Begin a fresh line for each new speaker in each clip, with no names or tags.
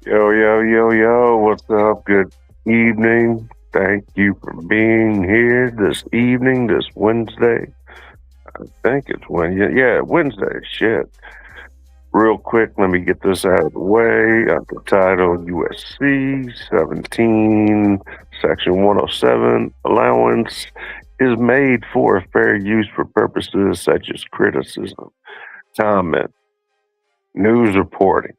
Yo, yo, yo, yo, what's up? Good evening. Thank you for being here this evening, this Wednesday. I think it's Wednesday. Yeah, Wednesday. Shit. Real quick, let me get this out of the way. The title USC 17, Section 107 allowance is made for fair use for purposes such as criticism, comment, news reporting,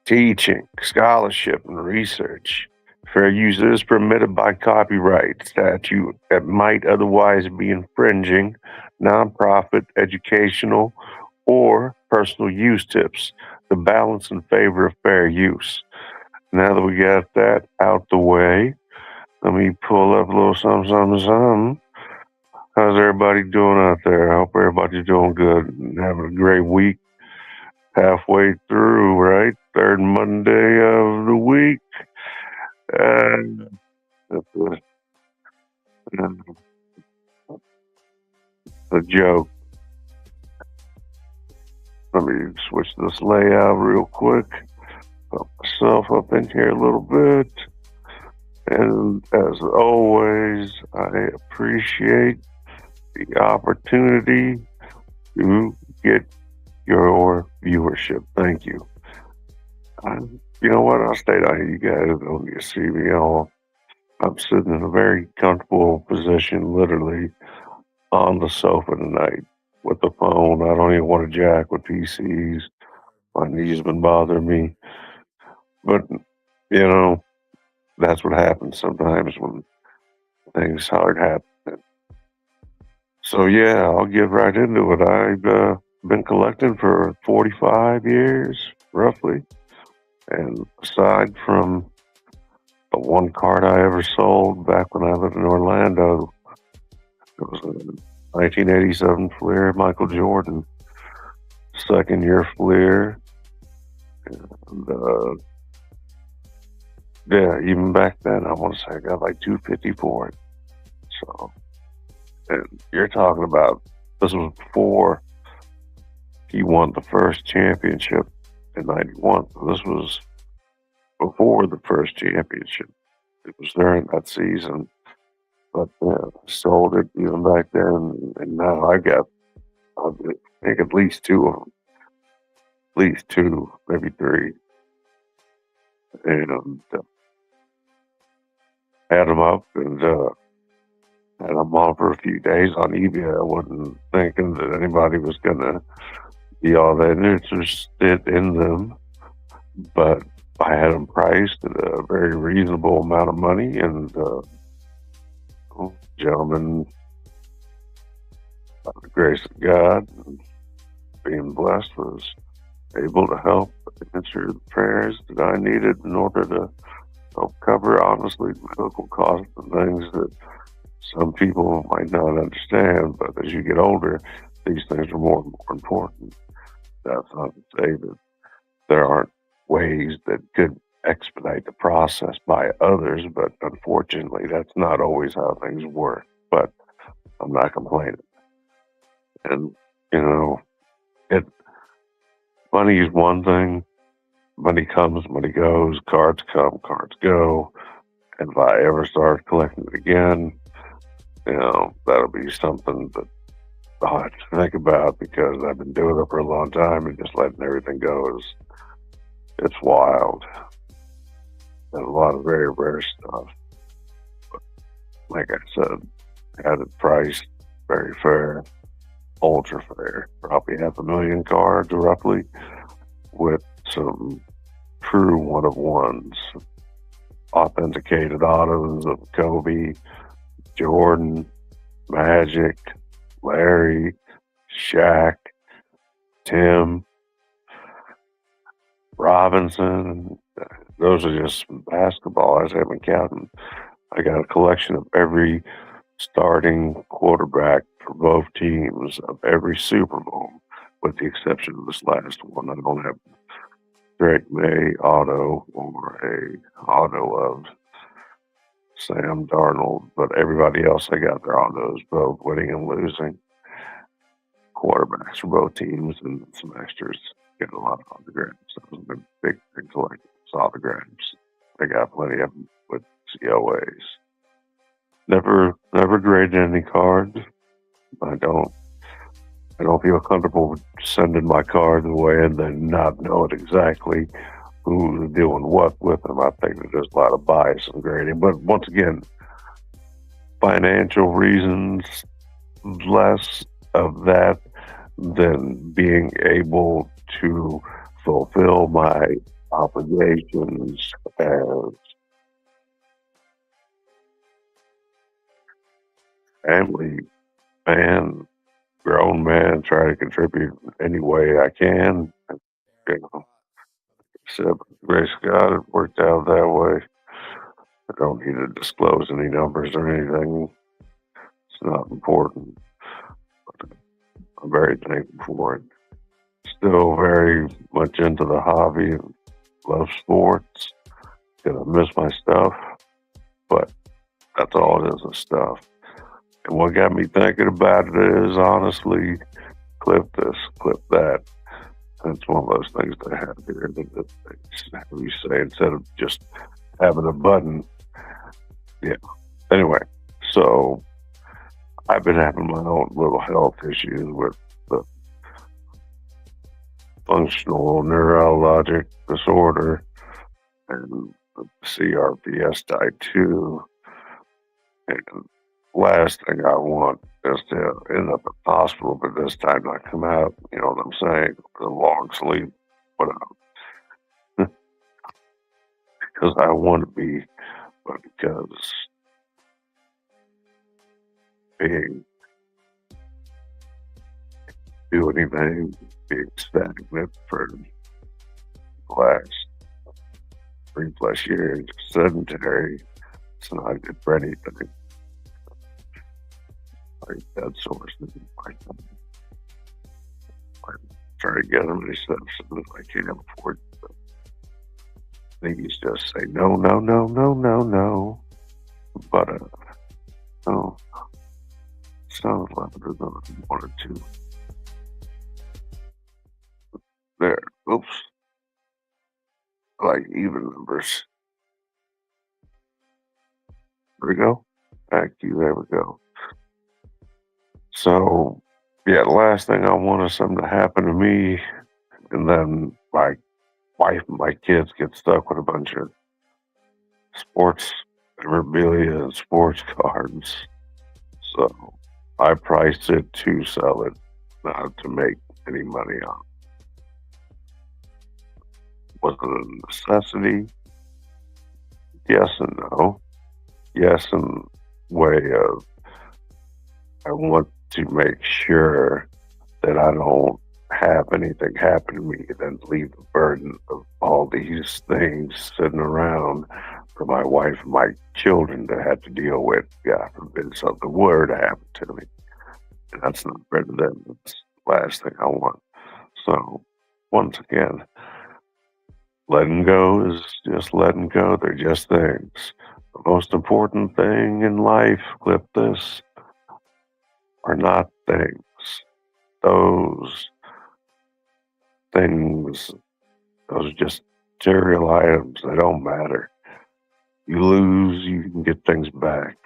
teaching, scholarship, and research. Fair use is permitted by copyright statute that might otherwise be infringing nonprofit, educational, or personal use tips. The balance in favor of fair use. Now that we got that out the way, let me pull up a little something, something, something. How's everybody doing out there? I hope everybody's doing good and having a great week. Halfway through, right? Third Monday of the week. And that's a joke. Let me switch this layout real quick. Put myself up in here a little bit. And as always, I appreciate the opportunity to get your viewership. Thank you. You know what? I'll stay down here. You guys don't need to see me all. I'm sitting in a very comfortable position, literally on the sofa tonight with the phone. I don't even want to jack with PCs. My knees been bothering me. But, you know, that's what happens sometimes when things hard happen. So, yeah, I'll get right into it. I've been collecting for 45 years, roughly. And aside from the one card I ever sold back when I lived in Orlando, it was a 1987 Fleer Michael Jordan, second year Fleer. And, yeah, even back then, I want to say I got like 250 for it. So, and you're talking about this was before he won the first championship in '91. So this was before the first championship. It was during that season, but sold it even back then, and now I think at least two of them, at least two, maybe three, and had them up and had them on for a few days on eBay. I wasn't thinking that anybody was gonna be all that interested in them, but I had them priced at a very reasonable amount of money, and gentlemen, by the grace of God, and being blessed, was able to help answer the prayers that I needed in order to help cover, honestly, medical costs and things that some people might not understand. But as you get older, these things are more and more important. That's not to say that there aren't ways that could expedite the process by others, but unfortunately, that's not always how things work. But I'm not complaining. And, you know, it money is one thing. Money comes, money goes. Cards come, cards go. And if I ever start collecting it again, that'll be something that I'll have to think about because I've been doing it for a long time and just letting everything go it's wild. And a lot of very rare stuff. But like I said, had it priced very fair, ultra fair, probably 500,000 cards roughly, with some true one of ones, authenticated autos of Kobe, Jordan, Magic, Larry, Shaq, Tim, Robinson. Those are just basketball. I haven't counted. I got a collection of every starting quarterback for both teams of every Super Bowl, with the exception of this last one. I don't have Drake May auto or a auto of Sam Darnold, but everybody else I got their autos, both winning and losing. Quarterbacks for both teams and some extras. Get a lot of autographs. So it was a big collection of autographs. I got plenty of them with COAs. Never graded any cards. I don't. I don't feel comfortable sending my cards away and then not knowing exactly who's doing what with them. I think that there's a lot of bias in grading. But once again, financial reasons, less of that than being able to fulfill my obligations as family man, grown man, try to contribute any way I can. You know, except grace of God, it worked out that way. I don't need to disclose any numbers or anything. It's not important. I'm very thankful for it. Still very much into the hobby and love sports. Gonna miss my stuff, but that's all it is stuff. And what got me thinking about it is honestly, clip this, clip that. It's one of those things they have here that you say instead of just having a button. Yeah. Anyway, so I've been having my own little health issues with the functional neurologic disorder and the CRPS type 2. And last thing I want is to end up in the hospital, but this time not come out, you know what I'm saying, with a long sleep, but because I want to be, but because being, do anything, being stagnant for the last 3+ years, sedentary, it's not good for anything. Like that source, I try to get them, and he said, I can't afford it. Things just say no, no, no, no, no, no. But no, sounds louder than I wanted to. There, oops. Like even numbers. There we go. Back to you. There we go. So, yeah, the last thing I want is something to happen to me, and then my wife and my kids get stuck with a bunch of sports memorabilia and sports cards. So I priced it to sell it, not to make any money on it. Was it a necessity? Yes and no. Yes, in way of I want to make sure that I don't have anything happen to me, then leave the burden of all these things sitting around for my wife and my children to have to deal with. God forbid something were to happen to me. And that's not better than the last thing I want. So, once again, letting go is just letting go. They're just things. The most important thing in life, clip this, are not things. Those things, those are just material items. They don't matter. You lose, you can get things back.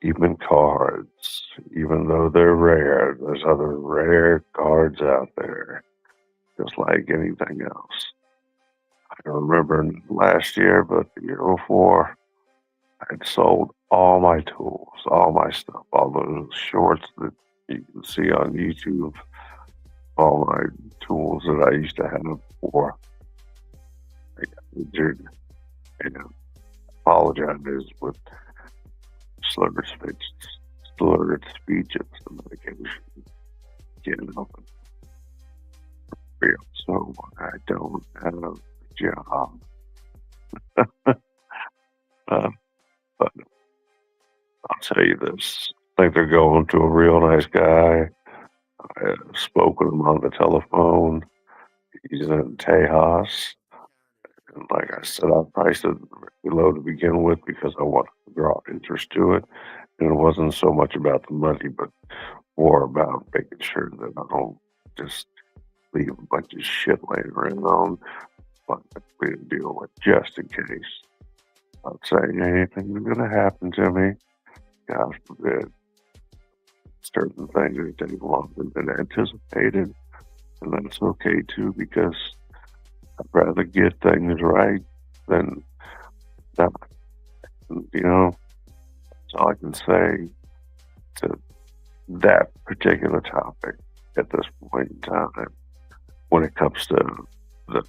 Even cards, even though they're rare, there's other rare cards out there, just like anything else. I don't remember last year, but the year before, I had sold all my tools, all my stuff, all those shorts that you can see on YouTube, all my tools that I used to have before I got injured, and apologized with slurred speech and some medication. Can't help it. So I don't have a job. But I'll tell you this. I think they're going to a real nice guy. I spoke with him on the telephone. He's in Tejas. And like I said, I priced it low to begin with because I wanted to draw interest to it. And it wasn't so much about the money, but more about making sure that I don't just leave a bunch of shit laying around like we deal with just in case. I'd say anything is going to happen to me. God forbid, certain things are taking longer than anticipated, and that's okay too because I'd rather get things right than not. You know, that's all I can say to that particular topic at this point in time when it comes to the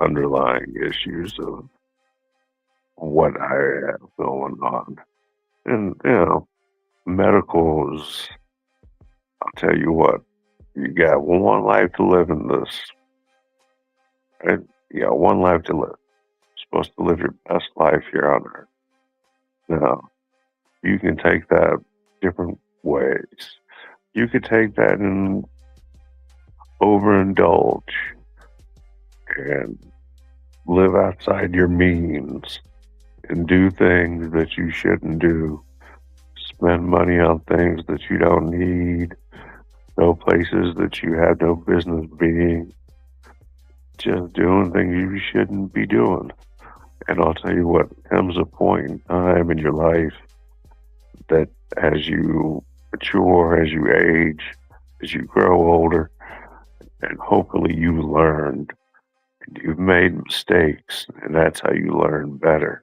underlying issues of what I have going on. And, medicals, I'll tell you what, you got one life to live in this. Right? You got one life to live. You're supposed to live your best life here on earth. Now, you can take that different ways. You could take that and overindulge and live outside your means and do things that you shouldn't do. Spend money on things that you don't need, go places that you have no business being, just doing things you shouldn't be doing. And I'll tell you what, comes a point in time in your life that as you mature, as you age, as you grow older, and hopefully you've learned and you've made mistakes, and that's how you learn better.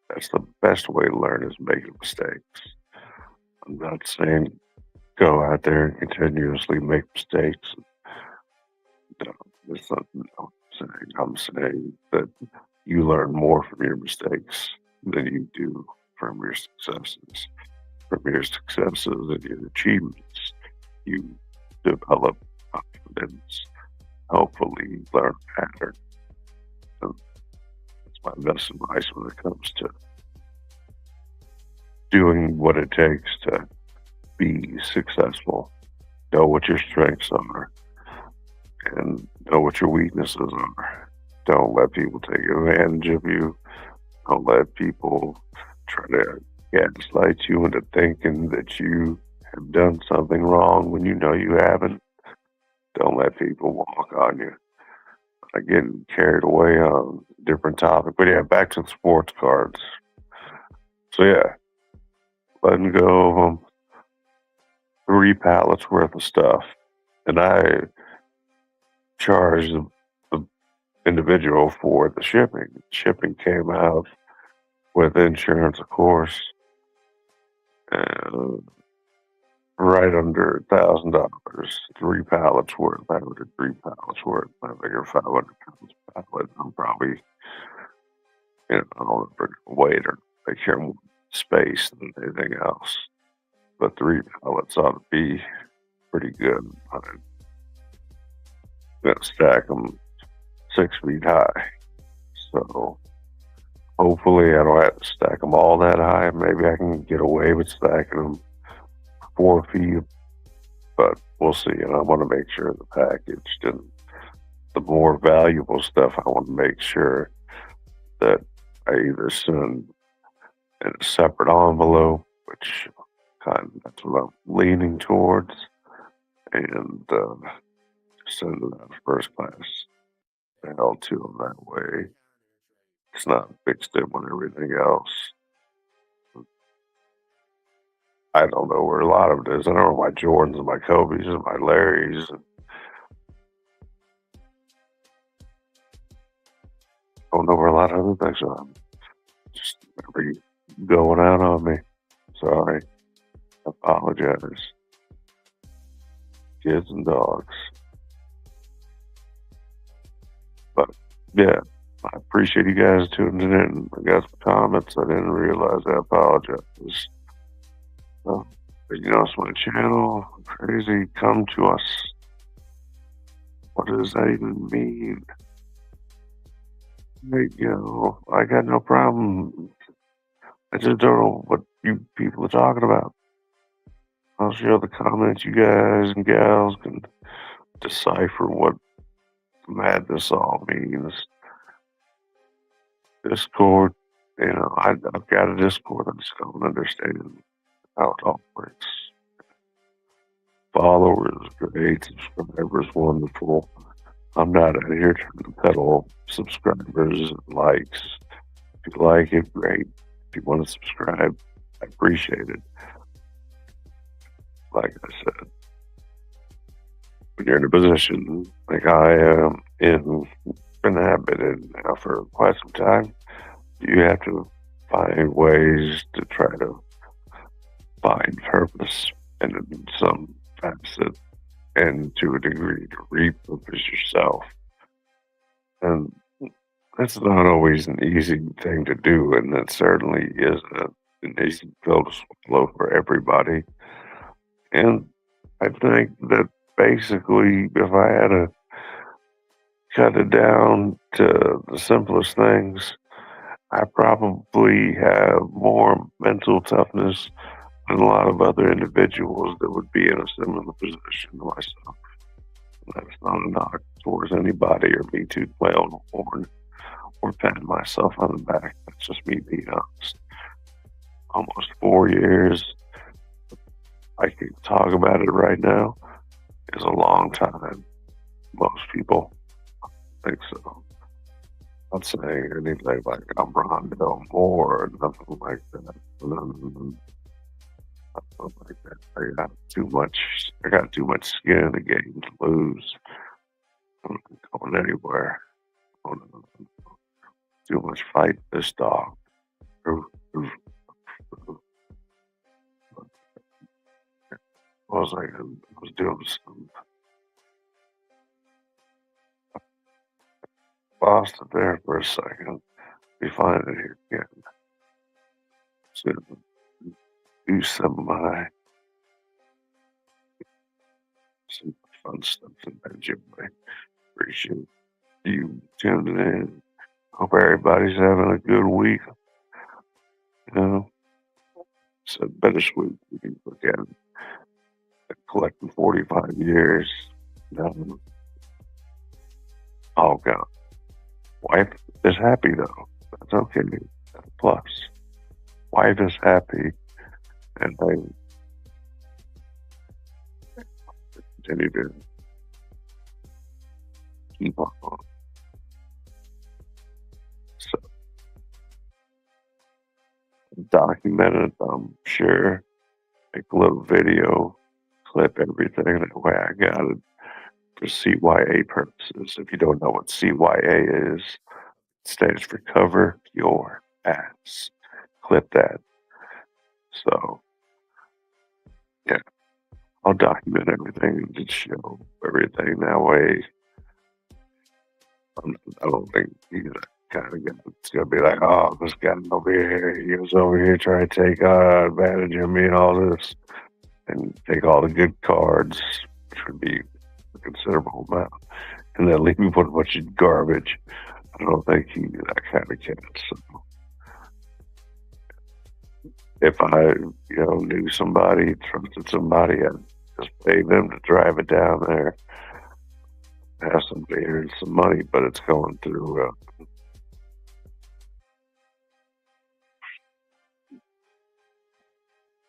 That's the best way to learn is making mistakes. I'm not saying go out there and continuously make mistakes. No, that's not what I'm saying that you learn more from your mistakes than you do from your successes. From your successes and your achievements, you develop confidence. Hopefully, you learn a pattern. And that's my best advice when it comes to doing what it takes to be successful. Know what your strengths are and know what your weaknesses are. Don't let people take advantage of you. Don't let people try to gaslight you into thinking that you have done something wrong when you know you haven't. Don't let people walk on you. I get carried away on a different topic. But yeah, back to the sports cards. So yeah, letting go of them. 3 pallets worth of stuff. And I charged the individual for the shipping. Shipping came out with insurance, of course, and right under $1,000. 3 pallets worth. I ordered 3 pallets worth. I figure 500 pounds a pallet. I'm probably, I don't know if weight or take care more space than anything else. But 3 pallets ought to be pretty good. I'm gonna stack them 6 feet high. So hopefully I don't have to stack them all that high. Maybe I can get away with stacking them 4 feet, but we'll see. And I want to make sure the package and the more valuable stuff, I want to make sure that I either send in a separate envelope, which that's what I'm leaning towards, and send it out first class mail to them that way. It's not fixed in with everything else. I don't know where a lot of it is. I don't know my Jordans and my Kobe's and my Larry's. And I don't know where a lot of other things are. Just never going out on me. Sorry. I apologize. Kids and dogs. But yeah, I appreciate you guys tuning in. I got some comments. I didn't realize. I apologize. But it's my channel. Crazy, come to us. What does that even mean? I got no problem. I just don't know what you people are talking about. I'll share the comments. You guys and gals can decipher what madness all means. Discord, I've got a Discord. I just don't understand how it all works. Followers, great. Subscribers, wonderful. I'm not out here trying to peddle subscribers and likes. If you like it, great. If you want to subscribe, I appreciate it. Like I said, when you're in a position like I am in, and have been in now for quite some time, you have to find ways to try to find purpose in some facet and to a degree to repurpose yourself. And that's not always an easy thing to do, and that certainly isn't an easy pill to swallow for everybody. And I think that basically, if I had to cut it down to the simplest things, I probably have more mental toughness than a lot of other individuals that would be in a similar position to myself. That's not a knock towards anybody or me to play on the horn or pat myself on the back. That's just me being honest. Almost 4 years, I can talk about it right now, is a long time. Most people think so. I'm not saying anything like I'm Rondo Moore or nothing like that. Nothing like that. I got too much skin in the game to lose. I'm not going anywhere. Too much fight this dog. I was doing some lost it there for a second. We find it here again. So do some fun stuff that I enjoy. Appreciate you tuning in. Hope everybody's having a good week. You know, it's a bittersweet. We can look at it. Collecting 45 years. All gone. Wife is happy though. That's okay. That's a plus. Wife is happy, and I continue to keep on. So documented, I'm sure. Make a little video, clip everything. That way I got it for CYA purposes. If you don't know what CYA is, it stands for Cover Your Ass. Clip that. So, yeah, I'll document everything and just show everything. That way, I don't think he's that kind of guy that's going to be like, oh, this guy over here, he was over here trying to take advantage of me and all this, and take all the good cards, which would be a considerable amount, and then leave me with a bunch of garbage. I don't think he's that kind of cat. So if I, knew somebody, trusted somebody, I'd just pay them to drive it down there, have some beer and some money, but it's going through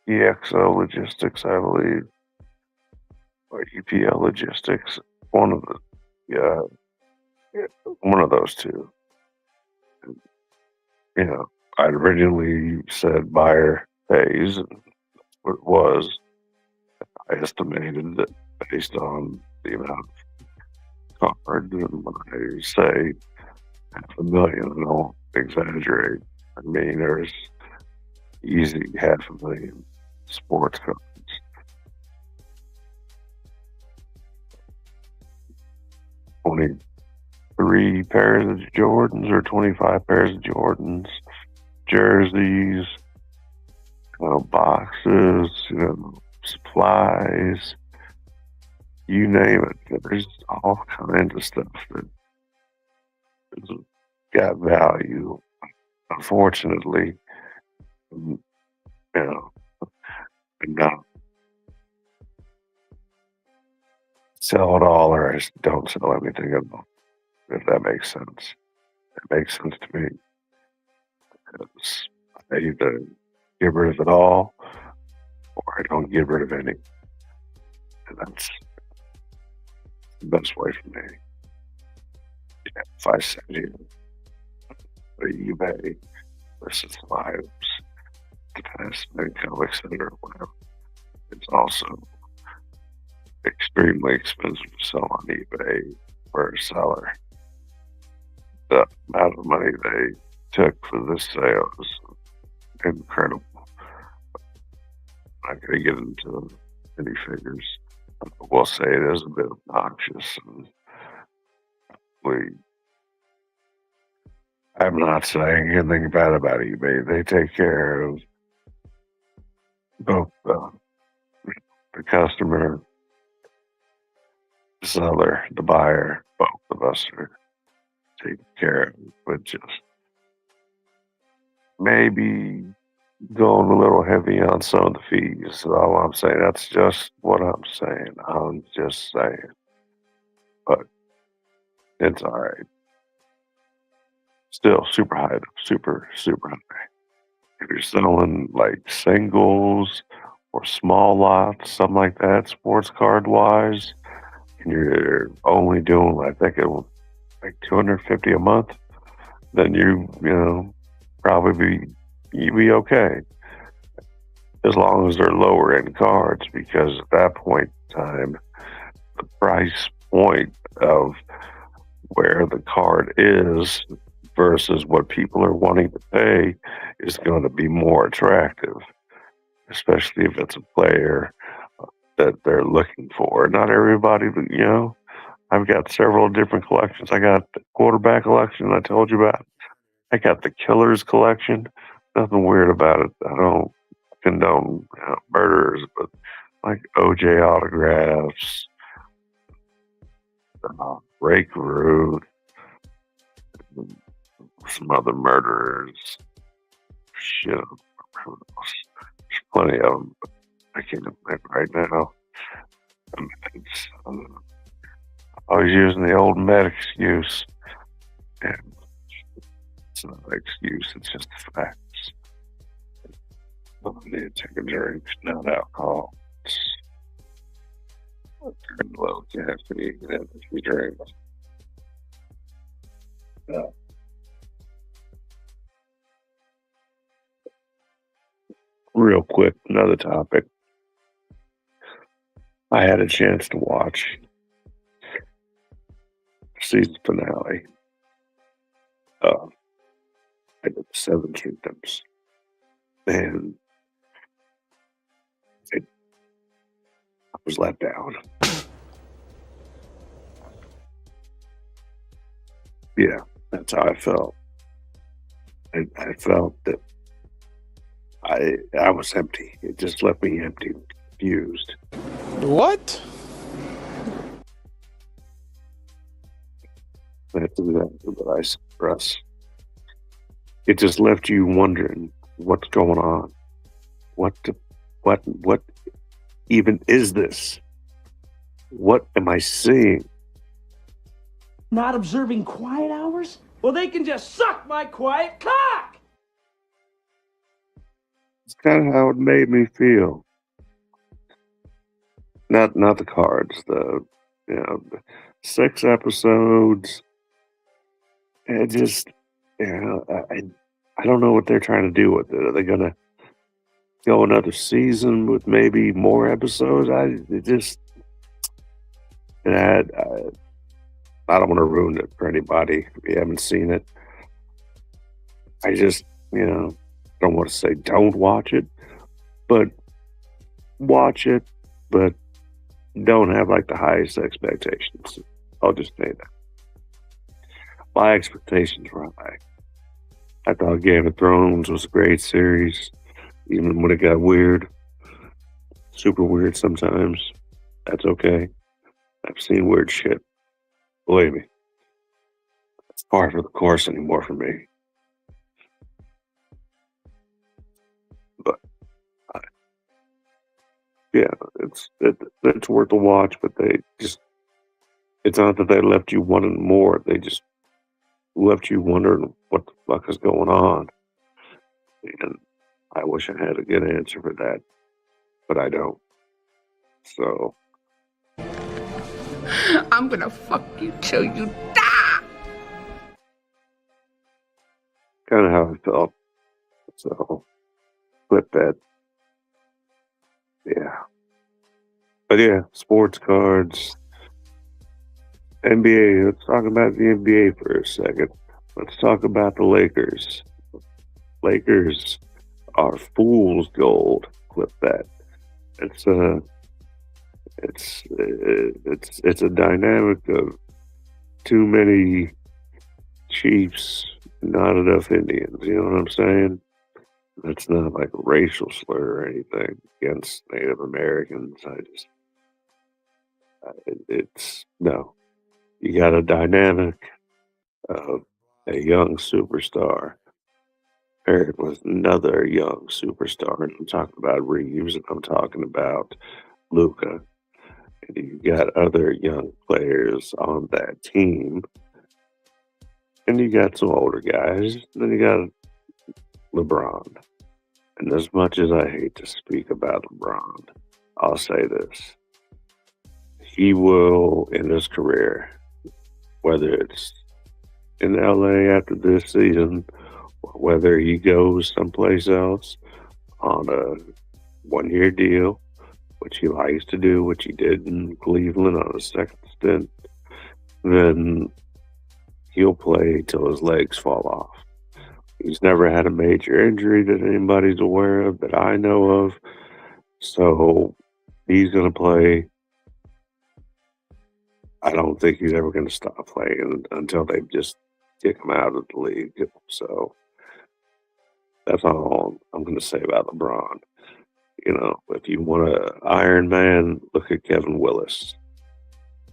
EXO Logistics, I believe, or EPL Logistics. One of the, one of those two. I'd originally said buyer pays, and what it was, I estimated that based on the amount of cards, and when I say $500,000, I don't exaggerate. I mean, there's easy $500,000 sports cards. 23 pairs of Jordans or 25 pairs of Jordans, jerseys, boxes, supplies, you name it. There's all kinds of stuff that has got value. Unfortunately, and not sell it all or I don't sell anything at all, if that makes sense. It makes sense to me. Because I either get rid of it all or I don't get rid of any. And that's the best way for me. If I send you eBay versus Lives, the past income, etc., whatever, it's also extremely expensive to sell on eBay for a seller. The amount of money they took for this sale is incredible. I'm not going to get into any figures. We'll say it is a bit obnoxious. And I'm not saying anything bad about eBay. They take care of both the customer, the seller, the buyer. Both of us are taken care of, but just maybe going a little heavy on some of the fees. All I'm saying, that's just what I'm saying. I'm just saying. But it's all right. Still super high, super, super high. If you're selling like singles or small lots, something like that, sports card wise, and you're only doing, I think it was like $250 a month, then you probably you'd be okay. As long as they're lower end cards, because at that point in time, the price point of where the card is versus what people are wanting to pay is going to be more attractive, especially if it's a player that they're looking for. Not everybody, but I've got several different collections. I got the quarterback collection I told you about. I got the Killers collection. Nothing weird about it. I don't condone murderers, but like OJ autographs, Ray Carew, some other murderers. Shit, there's plenty of them, but I can't think right now. I was using the old med excuse, and it's not an excuse, it's just facts. I need to take a drink, not alcohol. It's low caffeine energy drink. Real quick, another topic. I had a chance to watch the season finale of I did 7 Kingdoms, and I was let down. Yeah, that's how I felt. I felt that I was empty. It just left me empty, confused.
What?
That's exactly what I express. It just left you wondering what's going on. What even is this? What am I seeing?
Not observing quiet hours? Well, they can just suck my quiet cock!
It's kind of how it made me feel. Not the cards, the 6 episodes. It just I don't know what they're trying to do with it. Are they gonna go another season with maybe more episodes? I don't want to ruin it for anybody if you haven't seen it. I just don't want to say don't watch it, but watch it, but don't have like the highest expectations. I'll just say that. My expectations were high. I thought Game of Thrones was a great series, even when it got weird. Super weird sometimes. That's okay. I've seen weird shit. Believe me. It's par for the course anymore for me. But it's worth a watch, but it's not that they left you wanting more. They just left you wondering what the fuck is going on. And I wish I had a good answer for that, but I don't. So
I'm gonna fuck you till you die.
kind of how I felt. So, clip that. Yeah. But yeah, sports cards, NBA. Let's talk about the NBA for a second. Let's talk about the Lakers. Lakers are fool's gold. Clip that. It's a it's a dynamic of too many Chiefs, not enough Indians. You know what I'm saying? That's not like a racial slur or anything against Native Americans. It's no. You got a dynamic of a young superstar paired with another young superstar. And I'm talking about Reeves, and I'm talking about Luca. And you got other young players on that team. And you got some older guys. Then you got LeBron. And as much as I hate to speak about LeBron, I'll say this. He will, in his career, whether it's in LA after this season, or whether he goes someplace else on a 1 year deal, which he likes to do, which he did in Cleveland on a second stint, then he'll play till his legs fall off. He's never had a major injury that anybody's aware of that I know of. So he's going to play. I don't think he's ever going to stop playing until they just kick him out of the league. So that's all I'm going to say about LeBron. You know, if you want an Iron Man, look at Kevin Willis.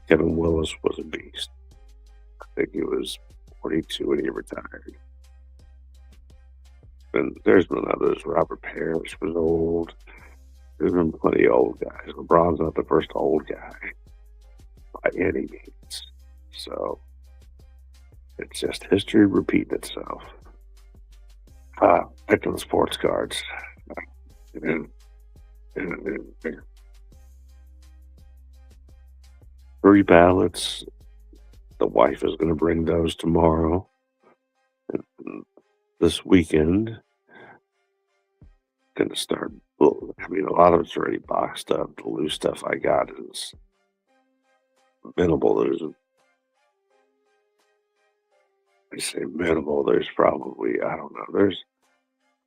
Kevin Willis was a beast. I think he was 42 when he retired. And there's been others. Robert Parrish was old. There's been plenty of old guys. LeBron's not the first old guy by any means. So it's just history repeating itself. Back to the sports cards. And 3 ballots. The wife is going to bring those tomorrow. And this weekend, going to start. I mean, a lot of it's already boxed up. The loose stuff I got is minimal. I say minimal. There's probably, I don't know, there's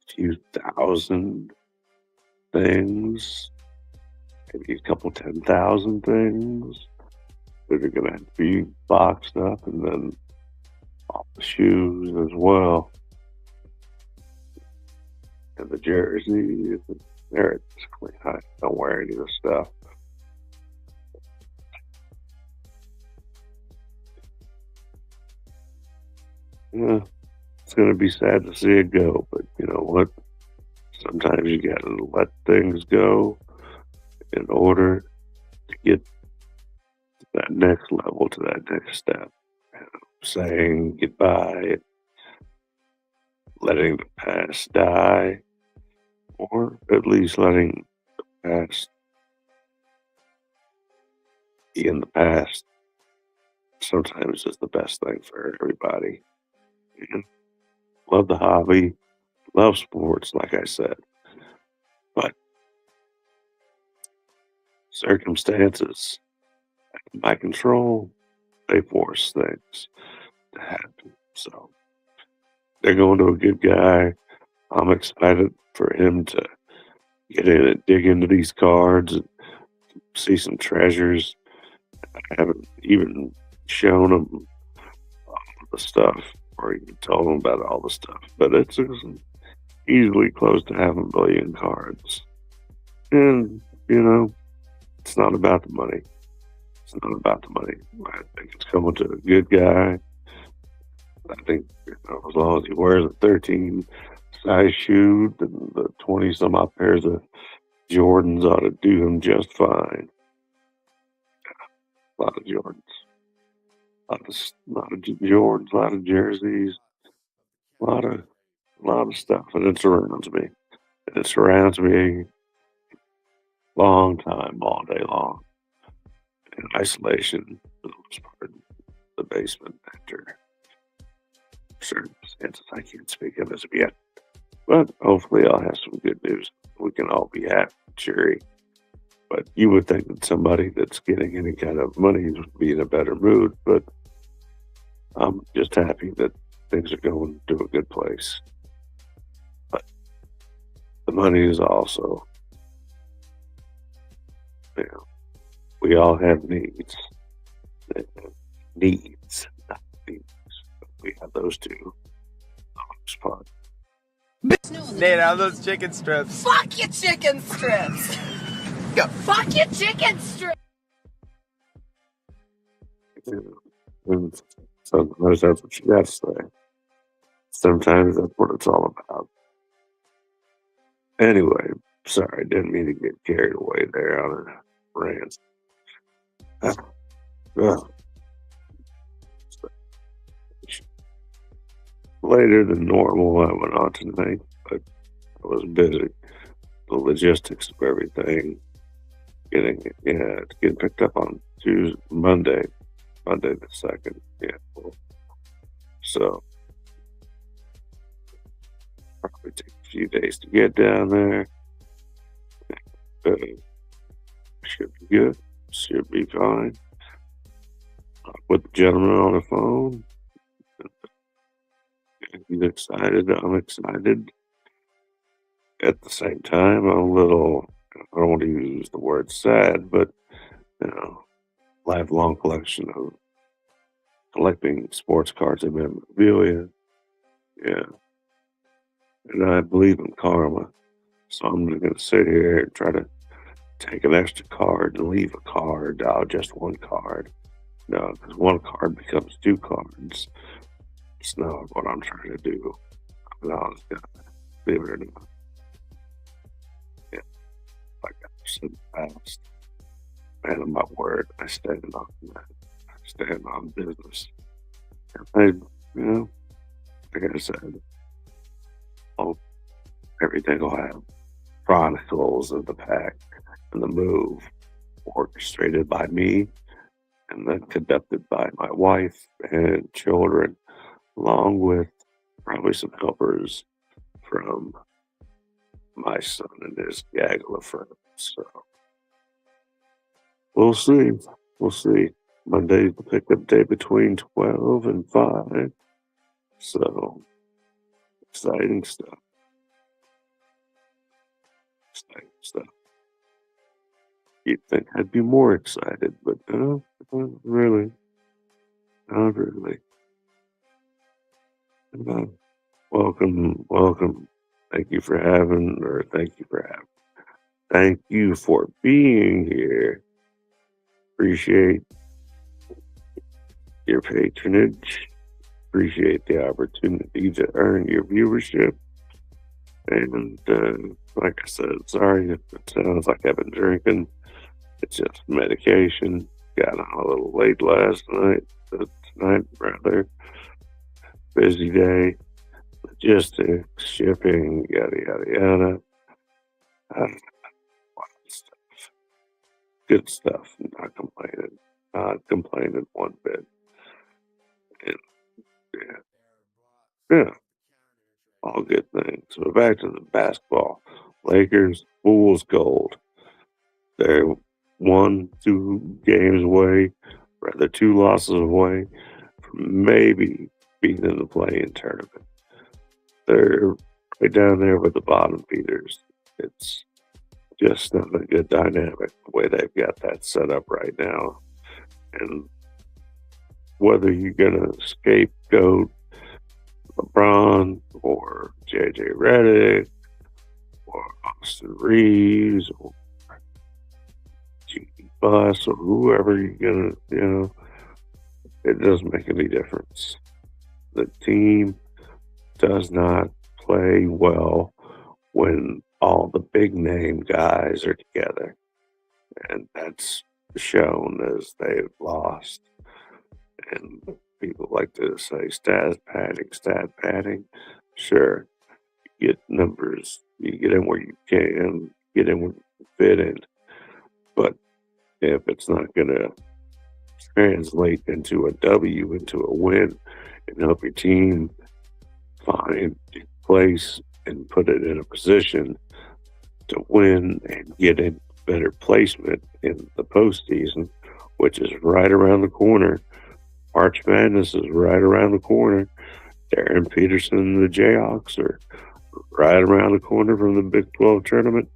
a few thousand things, maybe a couple 10,000 things that are going to have to be boxed up, and then all the shoes as well, and the jersey. There, I don't wear any of the stuff. Yeah, it's going to be sad to see it go, but you know what? Sometimes you got to let things go in order to get to that next level, to that next step. Saying goodbye, letting the past die, or at least letting the past be in the past. Sometimes is the best thing for everybody. And love the hobby, love sports, like I said, but circumstances out of my control, they force things to happen. So they're going to a good guy. I'm excited for him to get in and dig into these cards and see some treasures. I haven't even shown him all the stuff or even told him about all the stuff, but it's easily close to half a billion cards. And, you know, it's not about the money. It's not about the money. I think it's coming to a good guy. I think, you know, as long as he wears a 13 size shoe, then the 20 some odd pairs of Jordans ought to do him just fine. A lot of Jordans. A lot of Jordans, a lot of jerseys, a lot of stuff. And it surrounds me. And it surrounds me long time, all day long. In isolation, for the most part, the basement after circumstances I can't speak of as of yet. But hopefully I'll have some good news. We can all be happy and cheery. But you would think that somebody that's getting any kind of money would be in a better mood, but I'm just happy that things are going to a good place. But the money is also, you know, we all have needs. Needs, not needs. But we have those two on this pod.
Nate, how are those chicken strips?
Fuck your chicken strips!
Go.
Fuck your chicken strips!
And sometimes that's what you got to say. Sometimes that's what it's all about. Anyway, sorry, didn't mean to get carried away there on a rant. Later than normal, I went on tonight, but I was busy. The logistics of everything, getting picked up on Monday the 2nd. Yeah, so probably take a few days to get down there. Should be good. Should be fine. With the gentleman on the phone. He's excited. I'm excited. At the same time, I'm a little, I don't want to use the word sad, but, lifelong collection of collecting sports cards and memorabilia. Yeah. And I believe in karma. So I'm going to sit here and try to take an extra card and leave a card out of just one card. No, because one card becomes two cards. It's not what I'm trying to do. I'm an honest guy, believe it or not. Yeah, like I've said in the past, man of my word, I stand on that. I stand on business. And like I said, everything will have chronicles of the pack and the move orchestrated by me and then conducted by my wife and children, along with probably some helpers from my son and his gaggle of friends. So we'll see. We'll see. Monday's the pickup day between 12 and 5. So exciting stuff. Exciting stuff. You'd think I'd be more excited, but no, not really. Not really. Welcome. Thank you for being here. Appreciate your patronage. Appreciate the opportunity to earn your viewership. And like I said, sorry if it sounds like I've been drinking. It's just medication. Got on a little late last night. Tonight, rather. Busy day. Logistics, shipping, yada, yada, yada. Stuff. Good stuff. Not complaining. Not complaining one bit. And, yeah. All good things. But back to the basketball. Lakers, Bulls gold. They're 2 games away, rather 2 losses away from maybe being in the play-in tournament. They're right down there with the bottom feeders. It's just not a good dynamic the way they've got that set up right now. And whether you're going to scapegoat LeBron or JJ Redick or Austin Reeves or Jimmy Bus or whoever you're gonna, it doesn't make any difference. The team does not play well when all the big name guys are together, and that's shown as they've lost. And people like to say stat padding. Sure, you get numbers, you get in where you can, get in where you fit in. But if it's not going to translate into a W, into a win, and help your team find a place and put it in a position to win and get in better placement in the postseason, which is right around the corner. March Madness is right around the corner. Darren Peterson and the Jayhawks are right around the corner from the Big 12 tournament.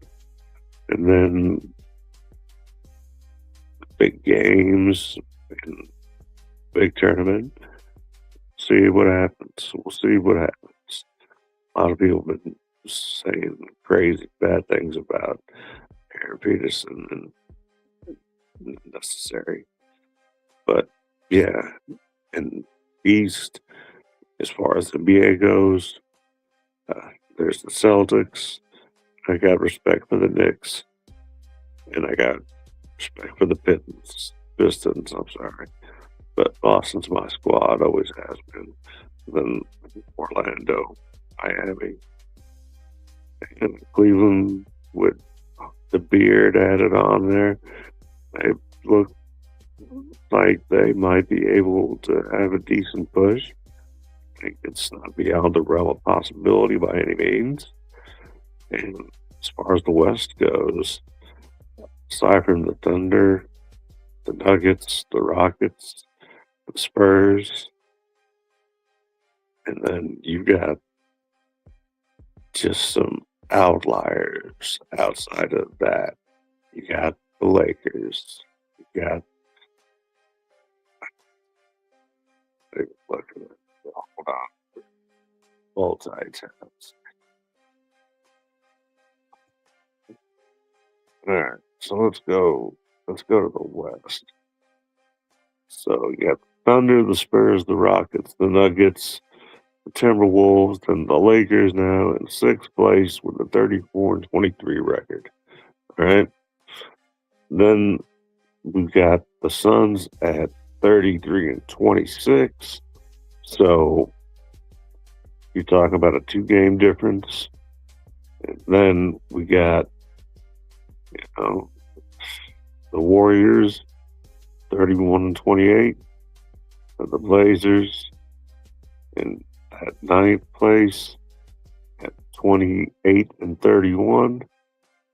And then big games and big tournament. See what happens. We'll see what happens. A lot of people have been saying crazy bad things about Aaron Peterson and necessary. But yeah, and East, as far as the NBA goes, there's the Celtics. I got respect for the Knicks, and I got respect for the Pistons. I'm sorry, but Boston's my squad, always has been. Then Orlando, Miami, and Cleveland with the beard added on there. They look like they might be able to have a decent push. I think it's not beyond the realm of possibility by any means. And as far as the West goes, aside from the Thunder, the Nuggets, the Rockets, the Spurs, and then you got just some outliers outside of that. You got the Lakers. You got look at it. Hold on. Multi-tabs. All right, so let's go. Let's go to the West. So you got the Thunder, the Spurs, the Rockets, the Nuggets, the Timberwolves, and the Lakers now in sixth place with a 34-23 record. All right. Then we've got the Suns at 33-26. So you're talking about a 2-game difference. And then we got, the Warriors 31-28. And the Blazers in at ninth place at 28-31. Of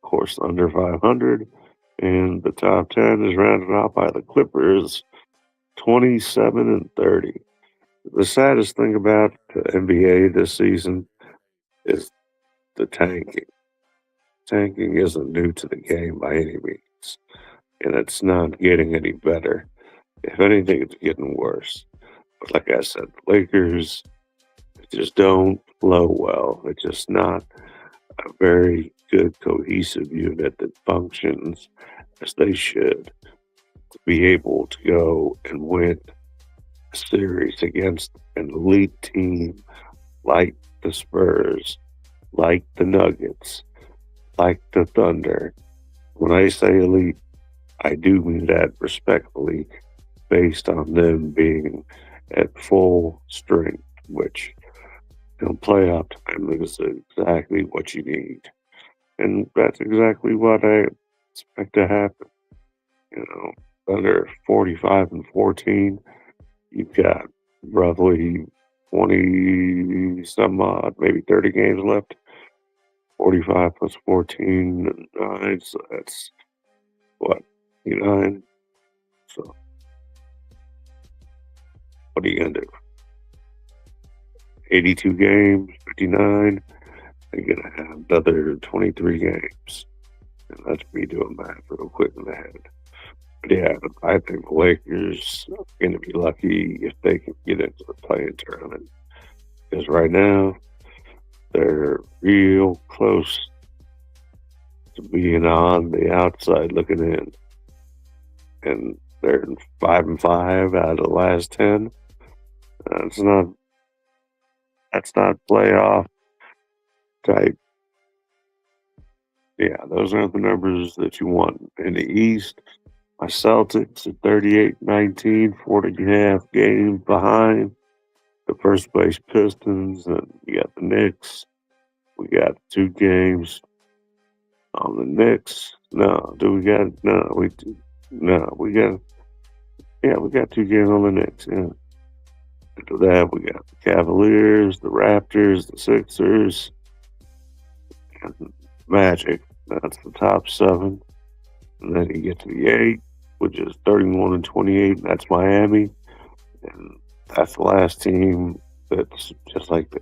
course, under 500. And the top 10 is rounded out by the Clippers 27-30. The saddest thing about the NBA this season is the tanking. Tanking isn't new to the game by any means, and it's not getting any better. If anything, it's getting worse. But like I said, the Lakers just don't flow well. It's just not a very good cohesive unit that functions as they should to be able to go and win a series against an elite team like the Spurs, like the Nuggets, like the Thunder. When I say elite, I do mean that respectfully, based on them being at full strength, which in playoff time is exactly what you need. And that's exactly what I expect to happen. Thunder 45-14. You've got roughly 20 some odd, maybe 30 games left. 45 plus 14, 9, so that's what, 9. So what are you gonna do? 82 games, 59. You're gonna have another 23 games. And that's me doing math real quick in the head. But yeah, I think the Lakers are gonna be lucky if they can get into the play-in tournament. Because right now, they're real close to being on the outside looking in. And they're 5-5 out of the last 10. That's not playoff type. Yeah, those aren't the numbers that you want. In the East, my Celtics at 38-19, 40.5 games behind the first place Pistons, and we got the Knicks. We got 2 games on the Knicks. We got 2 games on the Knicks, yeah. After that, we got the Cavaliers, the Raptors, the Sixers, and Magic. That's the top seven. And then you get to the eight, which is 31 and 28. And that's Miami, and that's the last team that's just like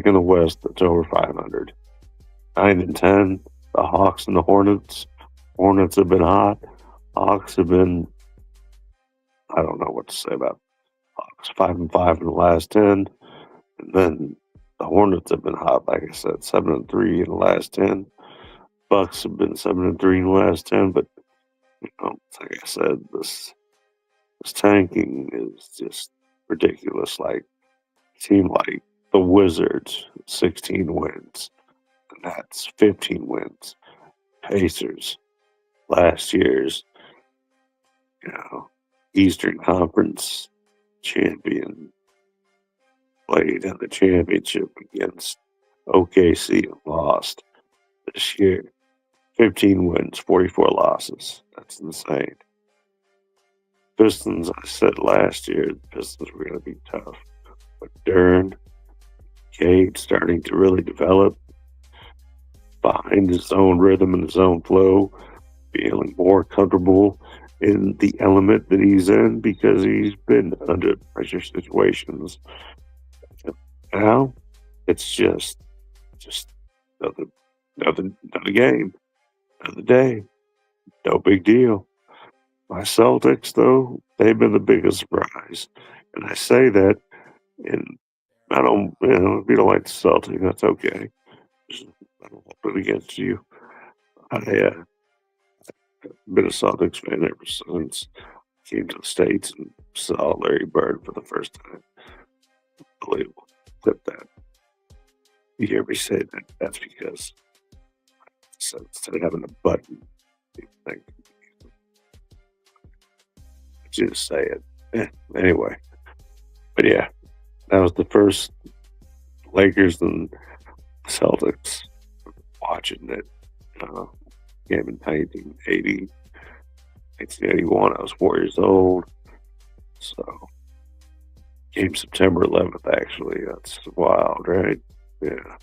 in the West that's over 500. 9 and 10. The Hawks and the Hornets. Hornets have been hot. Hawks have been. I don't know what to say about Hawks. 5-5 in the last 10, and then the Hornets have been hot. Like I said, 7-3 in the last 10. Bucks have been 7-3 in the last 10, but like I said, this tanking is just ridiculous. Like a team like the Wizards, 16 wins, and that's 15 wins. Pacers, last year's you know Eastern Conference champion, played in the championship against OKC and lost. This year, 15 wins, 44 losses. That's insane. Pistons, I said last year, the Pistons were going to be tough. But Dern, Cade starting to really develop, find his own rhythm and his own flow, feeling more comfortable in the element that he's in because he's been under pressure situations. Now it's just another another game, another day. No big deal. My Celtics, though, they've been the biggest surprise. And I say that, and I don't, if you don't like the Celtics, that's okay. I don't hold it against you. I been a Celtics fan ever since I came to the States and saw Larry Bird for the first time. Unbelievable. Clip that. You hear me say that, that's because instead of having a button, you think, just say it. Anyway, but yeah, that was the first Lakers and Celtics watching it. Game in 1980, 1981. I was 4 years old. So, game September 11th, actually. That's wild, right? Yeah.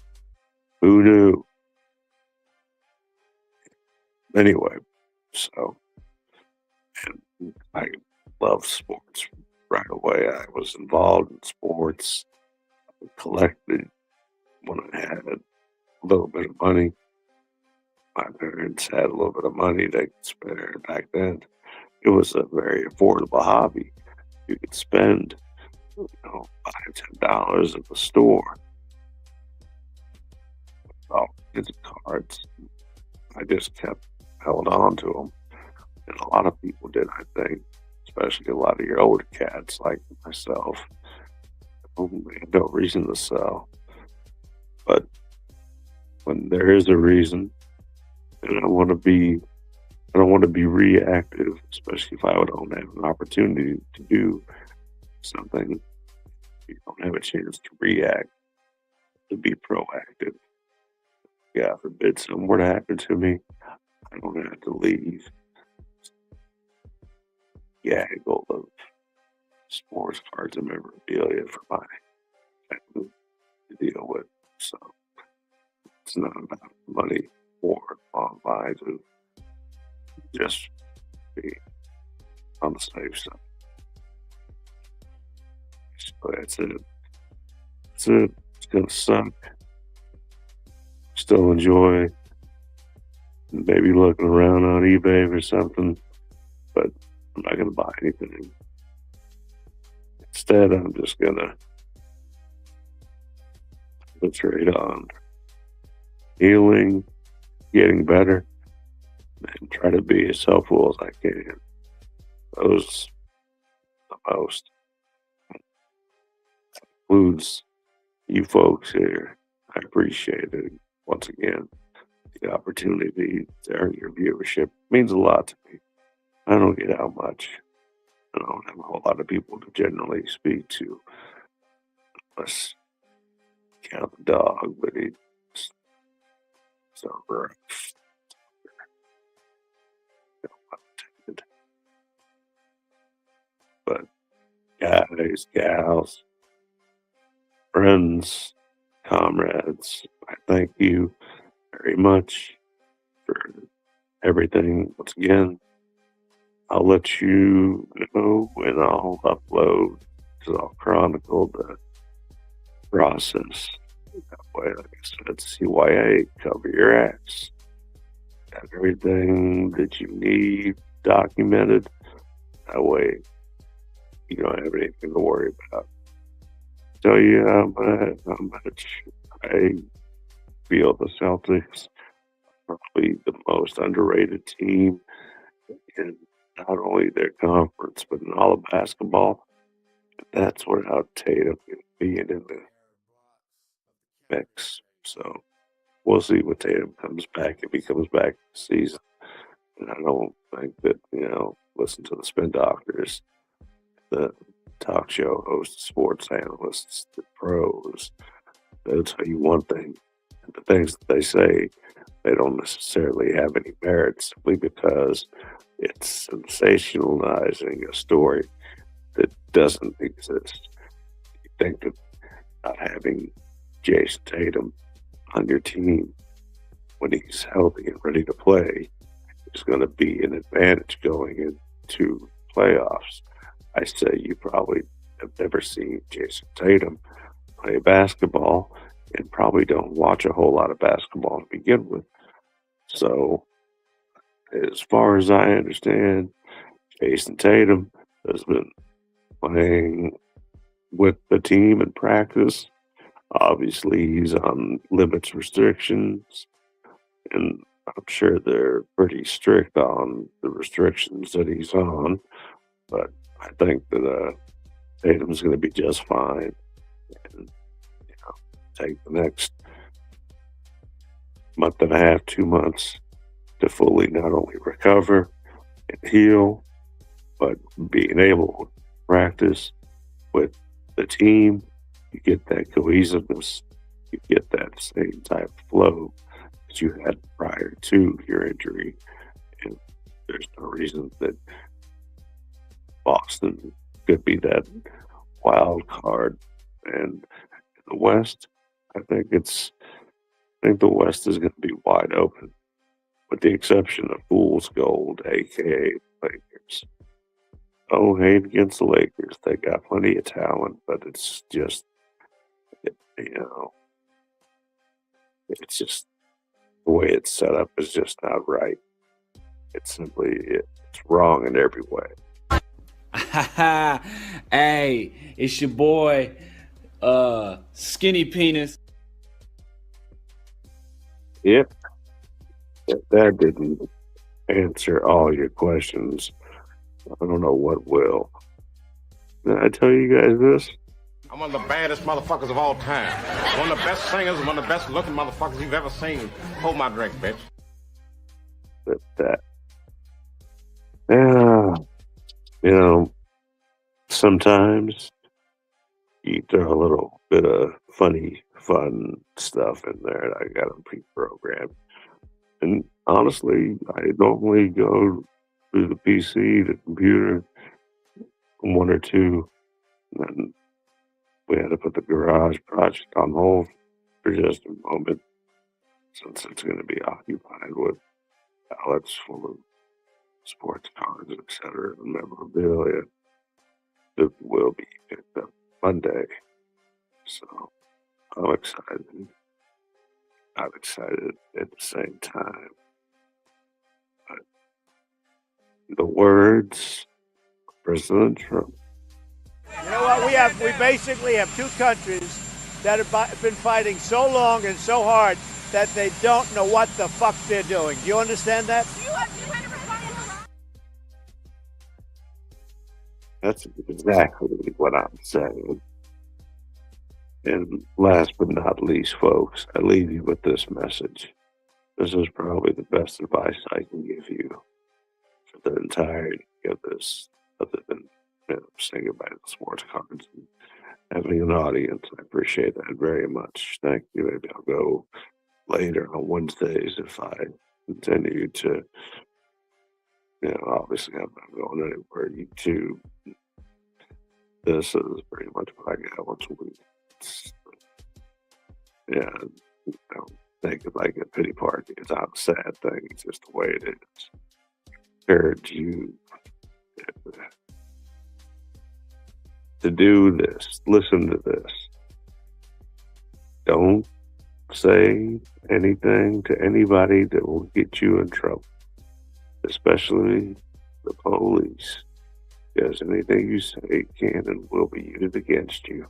Who knew? Anyway, so, and I love sports right away. I was involved in sports, collected when I had a little bit of money. My parents had a little bit of money they could spare back then. It was a very affordable hobby. You could spend, $5, $10 at the store. All kinds of cards. I just kept held on to them, and a lot of people did. I think, especially a lot of your older cats like myself, who had no reason to sell. But when there is a reason, and I don't want to be reactive, especially if I don't have an opportunity to do something. You don't have a chance to react, to be proactive. God forbid something were to happen to me, I don't have to leave gaggle of sports cards and memorabilia for my family to deal with. So it's not about money or on lines of just be on the safe side. So that's it. That's it. It's gonna suck. Still enjoy maybe looking around on eBay for something, but I'm not gonna buy anything. Instead, I'm just gonna concentrate on healing, getting better, and try to be as helpful as I can. Those the most includes you folks here. I appreciate it. Once again, the opportunity to earn your viewership means a lot to me. I don't get out much. I don't have a whole lot of people to generally speak to. Let's count the dog, but it's so rough. But guys, gals, friends, comrades, I thank you very much for everything. Once again, I'll let you know when I'll upload, because I'll chronicle the process. That way, like I said, CYA, cover your ass. Got everything that you need documented. That way, you don't have anything to worry about. Tell you how much I feel the Celtics are probably the most underrated team in not only their conference but in all of basketball. That's without Tatum being in the mix. So we'll see what Tatum comes back if he comes back this season. And I don't think that, listen to the spin doctors, the talk show hosts, sports analysts, the pros. They'll tell you one thing. And the things that they say, they don't necessarily have any merit simply because it's sensationalizing a story that doesn't exist. You think that not having Jason Tatum on your team when he's healthy and ready to play is going to be an advantage going into playoffs. I say you probably have never seen Jason Tatum play basketball and probably don't watch a whole lot of basketball to begin with. So, as far as I understand, Jason Tatum has been playing with the team in practice. Obviously, he's on limits restrictions, and I'm sure they're pretty strict on the restrictions that he's on. But I think that Tatum's going to be just fine, and take the next month and a half, 2 months to fully not only recover and heal, but being able to practice with the team. You get that cohesiveness, you get that same type of flow that you had prior to your injury. And there's no reason that Boston could be that wild card. And in the West, I think the West is going to be wide open, with the exception of Fool's Gold, aka Lakers. Oh, hate against the Lakers. They got plenty of talent, but it's just, you know, it's just the way it's set up is just not right. It's wrong in every way.
Hey, it's your boy, Skinny Penis.
Yep, if that didn't answer all your questions, I don't know what will. Did I tell you guys this?
I'm one of the baddest motherfuckers of all time. One of the best singers, one of the best looking motherfuckers you've ever seen. Hold my drink, bitch.
That yeah, sometimes you throw a little bit of funny, fun stuff in there. I got them pre-programmed, and honestly, I normally go through the PC, the computer, one or two, and then we had to put the garage project on hold for just a moment since it's going to be occupied with pallets full of sports cards, etc., and memorabilia that will be picked up Monday. So I'm excited. I'm excited at the same time. But the words of President Trump.
You know what? We basically have two countries that have been fighting so long and so hard that they don't know what the fuck they're doing. Do you understand that?
That's exactly what I'm saying. And last but not least, folks, I leave you with this message. This is probably the best advice I can give you for the entirety of this, other than saying goodbye to the sports cards and having an audience. I appreciate that very much. Thank you. Maybe I'll go later on Wednesdays if I continue to, obviously I'm not going anywhere. YouTube This is pretty much what I got once a week. Yeah, don't think it like a pity party. It's not a sad thing. It's just the way it is. Encourage you to do this. Listen to this. Don't say anything to anybody that will get you in trouble, especially the police, because anything you say can and will be used against you.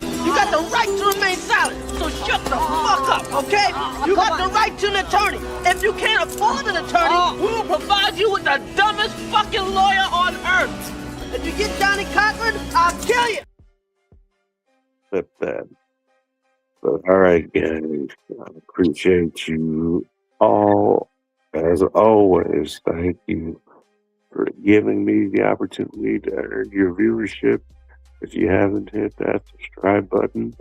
You got the right to remain silent, so shut the fuck up, okay? You got the right to an attorney. If you can't afford an attorney, we will provide you with the dumbest fucking lawyer on earth. If you get Johnny Cochran, I'll kill you.
Flip that. But all right, guys, I appreciate you all. As always, thank you for giving me the opportunity to earn your viewership. If you haven't hit that subscribe button,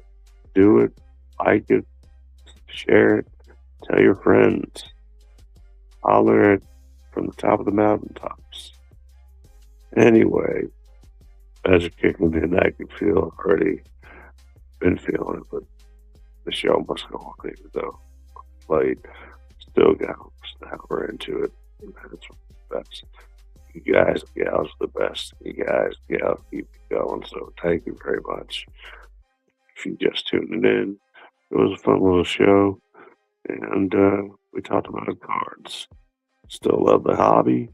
do it, like it, share it, tell your friends, holler it from the top of the mountaintops. Anyway, as you're kicking in, I can feel already been feeling it, but the show must go on even though late. Still got now we're into it. That's the best. You guys, gals, the best. You guys, gals, keep it going. So thank you very much. If you just tuning in, it was a fun little show, and we talked about cards. Still love the hobby.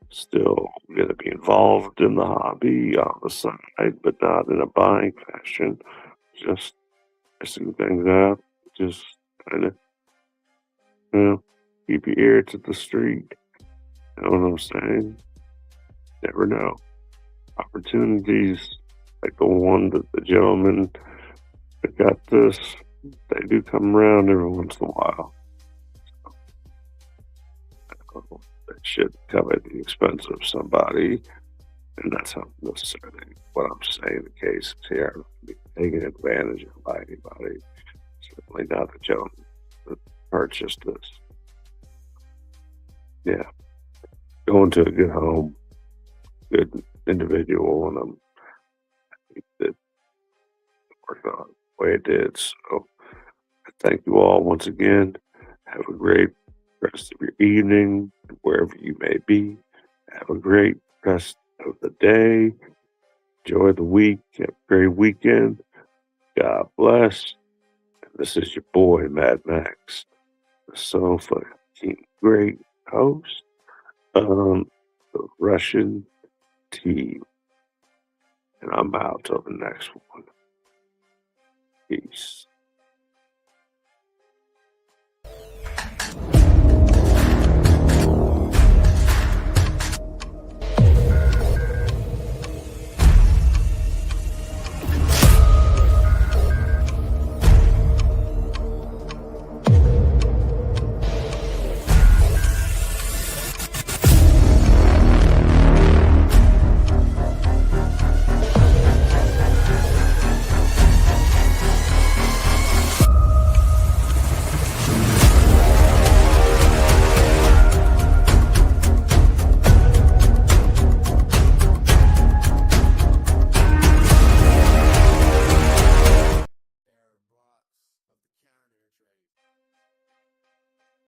Still going to be involved in the hobby on the side, but not in a buying fashion. Just testing things out. Just kind of, keep your ear to the street. You know what I'm saying? Never know. Opportunities like the one that the gentleman that got this, they do come around every once in a while. So, that should come at the expense of somebody, and that's not necessarily what I'm saying the case is here. Taken advantage of by anybody. Certainly not the gentleman that purchased this. Yeah. Going to a good home, good individual, and I'm happy that it worked out the way it did. So I thank you all once again. Have a great rest of your evening, wherever you may be. Have a great rest of the day. Enjoy the week. Have a great weekend. God bless. And this is your boy, Mad Max, the so fucking great host of the Russian team. And I'm out till the next one. Peace.